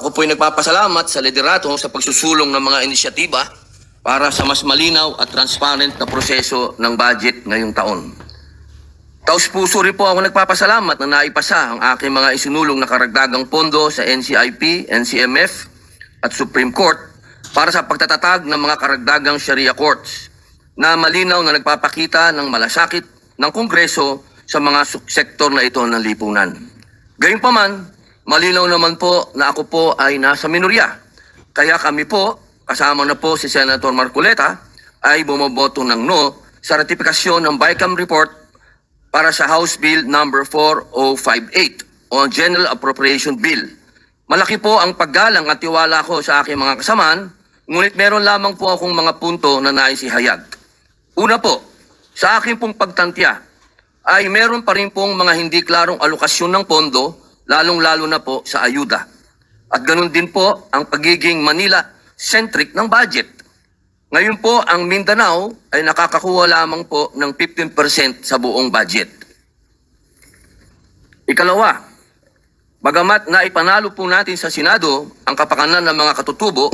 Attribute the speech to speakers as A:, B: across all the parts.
A: ako po'y nagpapasalamat sa liderato sa pagsusulong ng mga inisyatiba para sa mas malinaw at transparent na proseso ng budget ngayong taon. Taus-puso rin po ako nagpapasalamat na naipasa ang aking mga isinulong na karagdagang pondo sa NCIP, NCMF at Supreme Court para sa pagtatatag ng mga karagdagang Sharia Courts na malinaw na nagpapakita ng malasakit ng Kongreso sa mga sektor na ito ng lipunan. Gayunpaman, malinaw naman po na ako po ay nasa minorya. Kaya kami po, kasama na po si Senator Marcoleta, ay bumoboto ng no sa ratifikasyon ng BICAM report para sa House Bill number 4058 o General Appropriation Bill. Malaki po ang paggalang at tiwala ko sa aking mga kasamaan, ngunit meron lamang po akong mga punto na nais ihayag. Una po, sa aking pong pagtantya, ay meron pa rin pong mga hindi klarong alokasyon ng pondo, lalong-lalo na po sa ayuda. At ganun din po ang pagiging Manila-centric ng budget. Ngayon po, ang Mindanao ay nakakakuha lamang po ng 15% sa buong budget. Ikalawa, bagamat naipanalo po natin sa Senado ang kapakanan ng mga katutubo,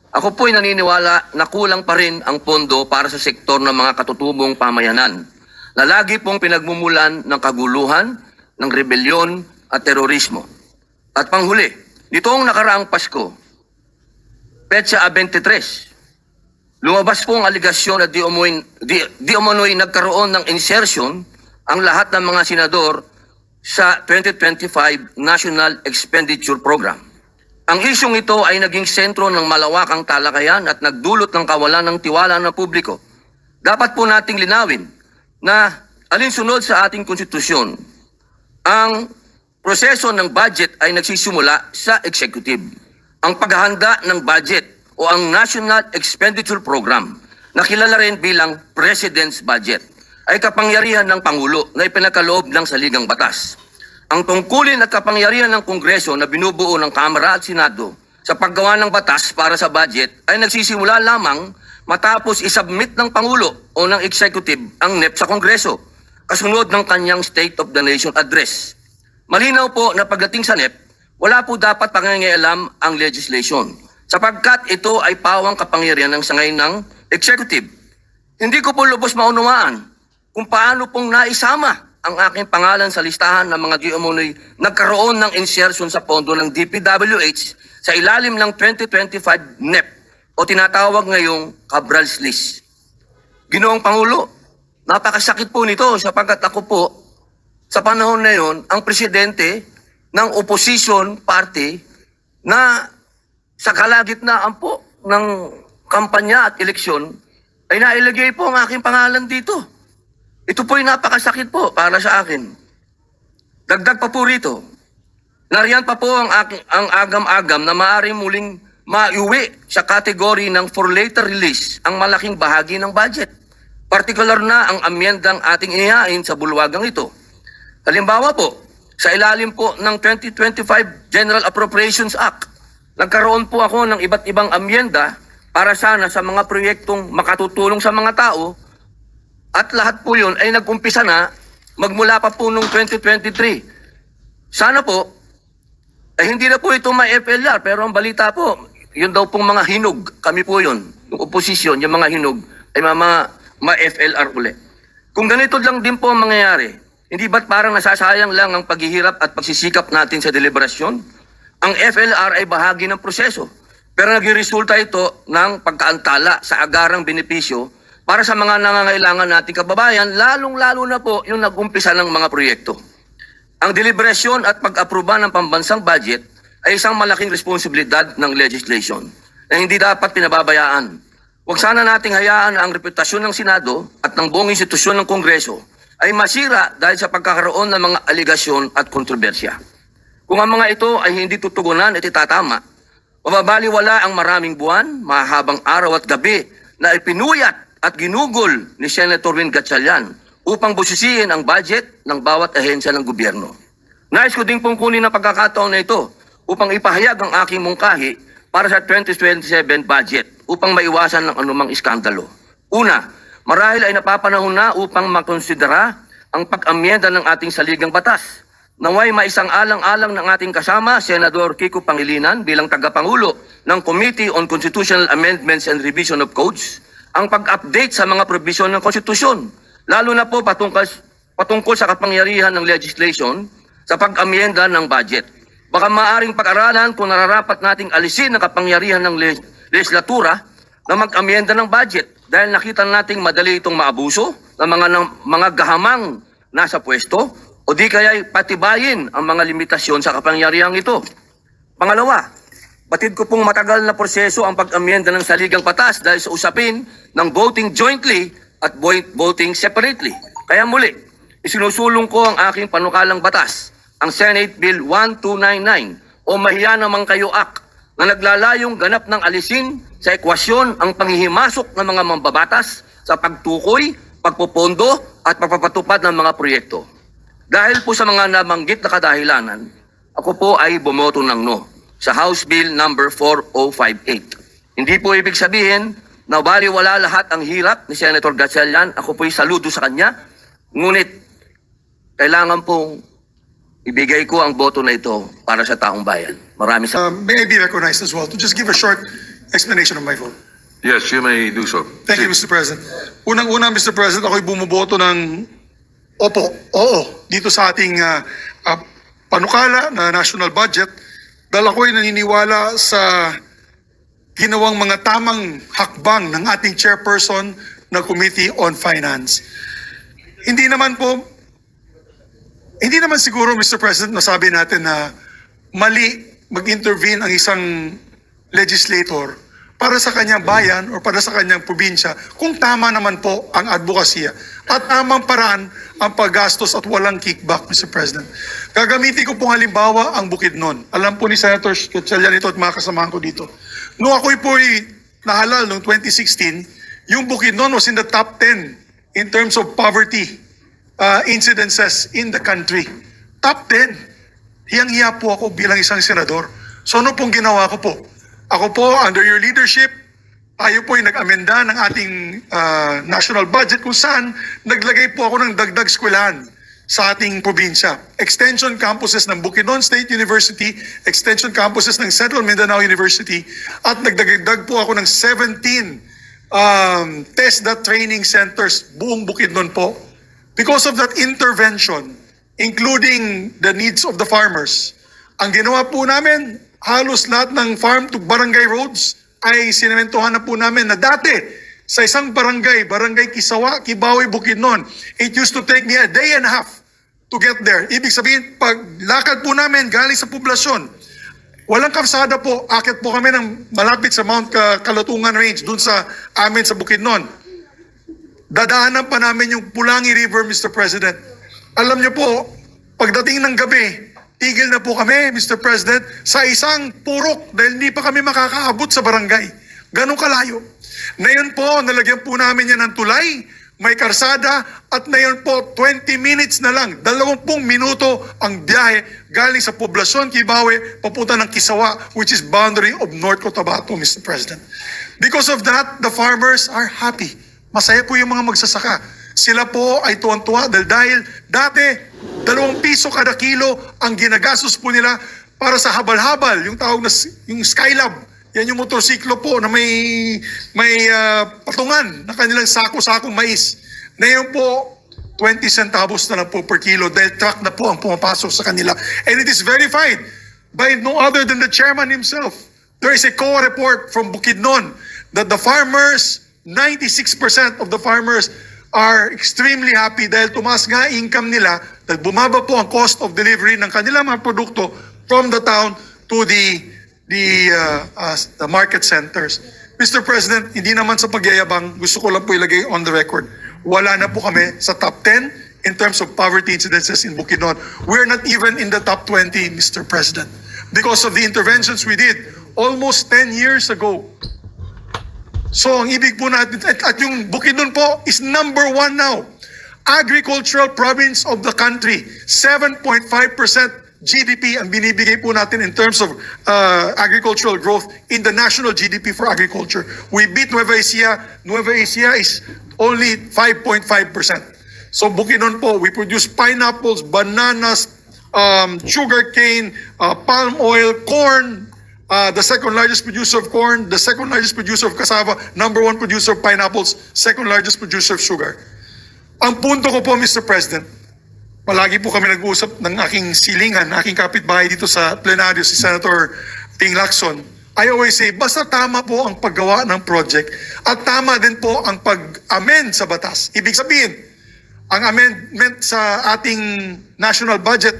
A: ako po'y naniniwala na kulang pa rin ang pondo para sa sektor ng mga katutubong pamayanan na lagi pong pinagmumulan ng kaguluhan, ng rebelyon at terorismo. At panghuli, nitong nakaraang Pasko, petsa 23, lumabas po ang aligasyon na di umano'y nagkaroon ng insertion ang lahat ng mga senador sa 2025 National Expenditure Program. Ang isyong ito ay naging sentro ng malawakang talakayan at nagdulot ng kawalan ng tiwala ng publiko. Dapat po nating linawin na alinsunod sa ating konstitusyon, ang proseso ng budget ay nagsisimula sa executive. Ang paghahanda ng budget o ang National Expenditure Program, na kilala rin bilang President's Budget, ay kapangyarihan ng Pangulo na ipinakaloob ng saligang batas. Ang tungkulin at kapangyarihan ng Kongreso na binubuo ng Kamara at Senado sa paggawa ng batas para sa budget ay nagsisimula lamang matapos isubmit ng Pangulo o ng Executive ang NEP sa Kongreso, kasunod ng kanyang State of the Nation Address. Malinaw po na pagdating sa NEP, wala po dapat pangingialam ang legislation sapagkat ito ay pawang kapangyarihan ng sangay ng Executive. Hindi ko po lubos maunawaan kung paano pong naisama ang aking pangalan sa listahan ng mga di umano'y nagkaroon ng insertion sa pondo ng DPWH sa ilalim ng 2025 NEP o tinatawag ngayong Cabral's List. Ginoong Pangulo, napakasakit po nito sapagkat ako po sa panahon na yon ang presidente ng opposition party na sa kalagitnaan po ng kampanya at eleksyon ay nailagay po ang aking pangalan dito. Ito po'y napakasakit po para sa akin. Dagdag pa po rito, nariyan pa po ang agam-agam na maaaring muling maiuwi sa kategory ng for later release ang malaking bahagi ng budget. Partikular na ang amyendang ating inihain sa bulwagang ito. Halimbawa po, sa ilalim po ng 2025 General Appropriations Act, nagkaroon po ako ng iba't ibang amyenda para sana sa mga proyektong makatutulong sa mga tao. At lahat po yun ay nag-umpisa na magmula pa po noong 2023. Sana po, ay hindi na po ito ma-FLR, pero ang balita po, yun daw pong mga hinog, kami po yun, yung oposisyon, yung mga hinog, ay ma-FLR uli. Kung ganito lang din po ang mangyayari, hindi ba't parang nasasayang lang ang paghihirap at pagsisikap natin sa deliberasyon? Ang FLR ay bahagi ng proseso, pero naging-resulta ito ng pagkaantala sa agarang benepisyo para sa mga nangangailangan nating kababayan, lalong-lalo na po yung nag-umpisa ng mga proyekto. Ang deliberasyon at pag-aproba ng pambansang budget ay isang malaking responsibilidad ng legislation na hindi dapat pinababayaan. Huwag sana nating hayaan na ang reputasyon ng Senado at ng buong institusyon ng Kongreso ay masira dahil sa pagkakaroon ng mga aligasyon at kontrobersya. Kung ang mga ito ay hindi tutugunan at itatama, mababaliwala ang maraming buwan, mahabang araw at gabi na ipinuyat at ginugol ni Senator Win Gatchalian upang busisiin ang budget ng bawat ahensya ng gobyerno. Nais ko din pong kunin ang pagkakataon na ito upang ipahayag ang aking mungkahi para sa 2027 budget upang maiwasan ng anumang iskandalo. Una, marahil ay napapanahon na upang makonsidera ang pag-amyenda ng ating saligang batas Naway maisang-alang-alang ng ating kasama, Senador Kiko Pangilinan bilang tagapangulo ng Committee on Constitutional Amendments and Revision of Codes, ang pag-update sa mga probisyon ng konstitusyon, lalo na po patungkol sa kapangyarihan ng legislation sa pag-amyenda ng budget. Baka maaring pag-aralan kung nararapat nating alisin ang kapangyarihan ng legislatura na mag-amyenda ng budget dahil nakita nating madali itong maabuso ng mga gahamang nasa pwesto o di kaya patibayin ang mga limitasyon sa kapangyarihang ito. Pangalawa, batid ko pong matagal na proseso ang pag-amyenda ng saligang batas dahil sa usapin ng voting jointly at voting separately. Kaya muli, isinusulong ko ang aking panukalang batas, ang Senate Bill 1299 o Mahiya Naman Kayo Act na naglalayong ganap ng alisin sa ekwasyon ang panghihimasok ng mga mambabatas sa pagtukoy, pagpopondo at pagpapatupad ng mga proyekto. Dahil po sa mga nabanggit na kadahilanan, ako po ay bumoto ng no sa House Bill number 4058. Hindi po ibig sabihin na baliwala lahat ang hirap ni Senator Gatchalian. Ako po'y saludo sa kanya. Ngunit kailangan pong ibigay ko ang boto na ito para sa taong bayan. Maraming salamat.
B: May I be recognized as well to just give a short explanation of my vote?
C: Yes, you may do so.
B: Thank you, Mr. President. Unang-una, Mr. President, ako'y bumuboto ng oo, dito sa ating panukala na national budget dahil ako'y naniniwala sa ginawang mga tamang hakbang ng ating chairperson ng Committee on Finance. Hindi naman siguro, Mr. President, nasabi natin na mali mag-intervene ang isang legislator para sa kanyang bayan o para sa kanyang probinsya kung tama naman po ang advokasya at tamang paraan ang paggastos at walang kickback, Mr. President. Gagamitin ko pong halimbawa ang Bukidnon. Alam po ni Senator Gatchalian ito at mga kasamahan ko dito. Noong ako'y po'y nahalal noong 2016, yung Bukidnon was in the top 10 in terms of poverty incidences in the country. Top 10. Hiyang-hiya po ako bilang isang senador. So ano pong ginawa ko po? Ako po, under your leadership, tayo po ay nag-amenda ng ating national budget kung saan naglagay po ako ng dagdag eskwelahan sa ating probinsya. Extension campuses ng Bukidnon State University, extension campuses ng Central Mindanao University, at nagdagdag po ako ng 17 TESDA training centers buong Bukidnon po. Because of that intervention, including the needs of the farmers, ang ginawa po namin, halos lahat ng farm to barangay roads ay sinementohan na po namin na dati sa isang barangay Kisawa, Kibawe, Bukidnon, it used to take me a day and a half to get there. Ibig sabihin, pag lakad po namin galing sa poblasyon, walang kalsada po, akit po kami ng malapit sa Mount Kalatungan Range, dun sa amin sa Bukidnon. Dadaanan pa namin yung Pulangi River, Mr. President. Alam niyo po, pagdating ng gabi, tigil na po kami, Mr. President, sa isang purok dahil hindi pa kami makakaabot sa barangay. Ganun kalayo. Ngayon po, nalagyan po namin yan ng tulay, may karsada, at ngayon po, 20 minutes na lang, 20 minuto ang biyahe galing sa poblasyon Kibawe, papunta ng Kisawa, which is boundary of North Cotabato, Mr. President. Because of that, the farmers are happy. Masaya po yung mga magsasaka. Sila po ay tuwan-tuwa dahil dati 2 piso kada kilo ang ginagastos po nila para sa habal-habal, yung tawag na yung Skylab. Yan yung motorsiklo po na may patungan na kanilang sako-sakong mais. Ngayon po, 20 centavos na lang po per kilo dahil truck na po ang pumapasok sa kanila. And it is verified by no other than the chairman himself. There is a COA report from Bukidnon that the farmers, 96% of the farmers are extremely happy dahil tumaas nga income nila, dahil bumaba po ang cost of delivery ng kanilang mga produkto from the town to the market centers. Mr. President, hindi naman sa pagyayabang, gusto ko lang po ilagay on the record, wala na po kami sa top 10 in terms of poverty incidences in Bukidnon. We're not even in the top 20, Mr. President, because of the interventions we did almost 10 years ago. So ang ibig po natin, at yung Bukidnon po is number 1 now. Agricultural province of the country, 7.5% GDP ang binibigay po natin in terms of agricultural growth in the national GDP for agriculture. We beat Nueva Ecija. Nueva Ecija is only 5.5%. So Bukidnon po, we produce pineapples, bananas, sugar cane, palm oil, corn, the second largest producer of corn, the second largest producer of cassava, number one producer of pineapples, second largest producer of sugar. Ang punto ko po, Mr. President, palagi po kami nag-uusap ng aking silingan, aking kapitbahay dito sa plenaryo, si Senator Ping Lacson. I always say, basta tama po ang paggawa ng project at tama din po ang pag-amend sa batas. Ibig sabihin, ang amendment sa ating national budget,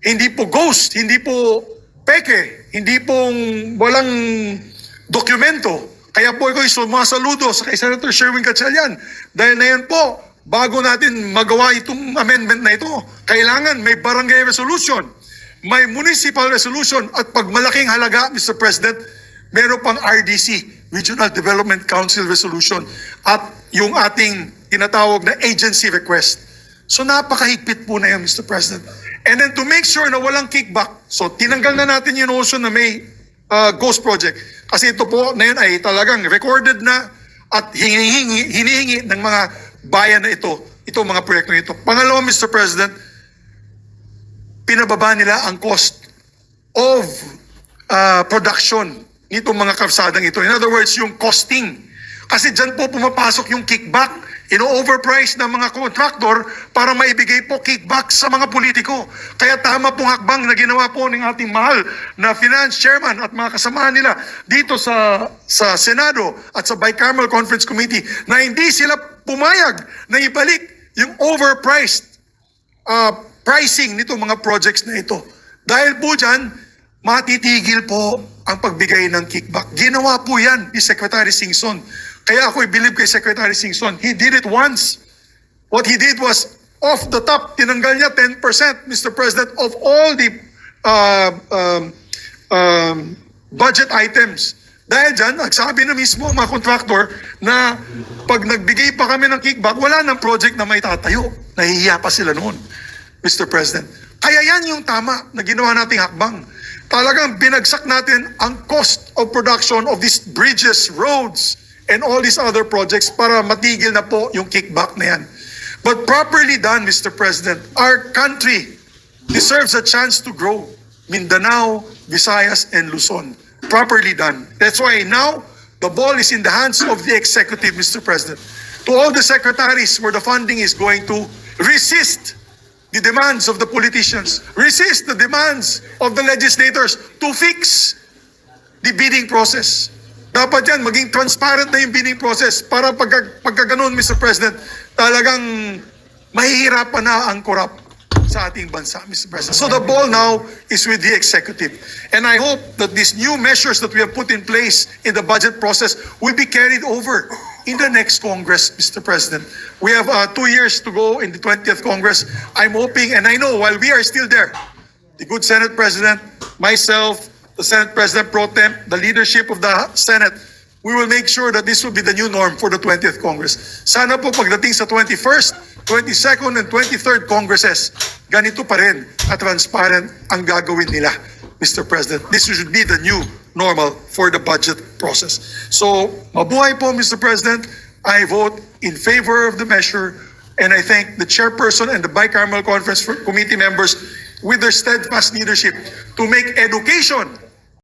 B: hindi po ghost, hindi po peke, hindi pong walang dokumento. Kaya po ako'y sumasaludo sa kay Senator Sherwin Gatchalian. Dahil na yun po, bago natin magawa itong amendment na ito, kailangan may barangay resolution, may municipal resolution, at pag malaking halaga, Mr. President, meron pang RDC, Regional Development Council Resolution, at yung ating tinatawag na agency request. So napakahigpit po na yun, Mr. President. And then to make sure na walang kickback, so tinanggal na natin yung notion na may ghost project. Kasi ito po na yun ay talagang recorded na at hinihingi ng mga bayan na ito mga proyekto ito. Pangalawa, Mr. President, pinababa nila ang cost of production nitong mga kalsadang ito. In other words, yung costing. Kasi dyan po pumapasok yung kickback, ino-overprice ng mga contractor para maibigay po kickback sa mga politiko. Kaya tama pong hakbang na ginawa po ng ating mahal na finance chairman at mga kasamahan nila dito sa Senado at sa Bicameral Conference Committee na hindi sila pumayag na ibalik yung overpriced pricing nitong mga projects na ito. Dahil po dyan, matitigil po ang pagbigay ng kickback. Ginawa po yan ni Secretary Singson. Kaya ako believe kay Secretary Singson. He did it once. What he did was, off the top, tinanggal niya 10%, Mr. President, of all the budget items. Dahil dyan, nagsabi na mismo ang mga contractor na pag nagbigay pa kami ng kickback, wala nang project na may tatayo. Nahihiya pa sila noon, Mr. President. Kaya yan yung tama na ginawa nating hakbang. Talagang binagsak natin ang cost of production of these bridges, roads, and all these other projects para matigil na po yung kickback na yan. But properly done, Mr. President, our country deserves a chance to grow. Mindanao, Visayas, and Luzon. Properly done. That's why now, the ball is in the hands of the executive, Mr. President. To all the secretaries where the funding is going to, resist the demands of the politicians, resist the demands of the legislators to fix the bidding process. Dapat yan, maging transparent na yung bidding process para pagka ganun, Mr. President, talagang mahihirapan na ang corrupt sa ating bansa, Mr. President. So the ball now is with the executive. And I hope that these new measures that we have put in place in the budget process will be carried over in the next Congress, Mr. President. We have 2 years to go in the 20th Congress. I'm hoping, and I know while we are still there, the good Senate President, myself, the Senate President Pro Tem, the leadership of the Senate, we will make sure that this will be the new norm for the 20th Congress. Sana po pagdating sa 21st, 22nd, and 23rd Congresses, ganito pa rin at transparent ang gagawin nila, Mr. President. This should be the new normal for the budget process. So, mabuhay po, Mr. President. I vote in favor of the measure, and I thank the chairperson and the Bicameral Conference Committee members with their steadfast leadership to make education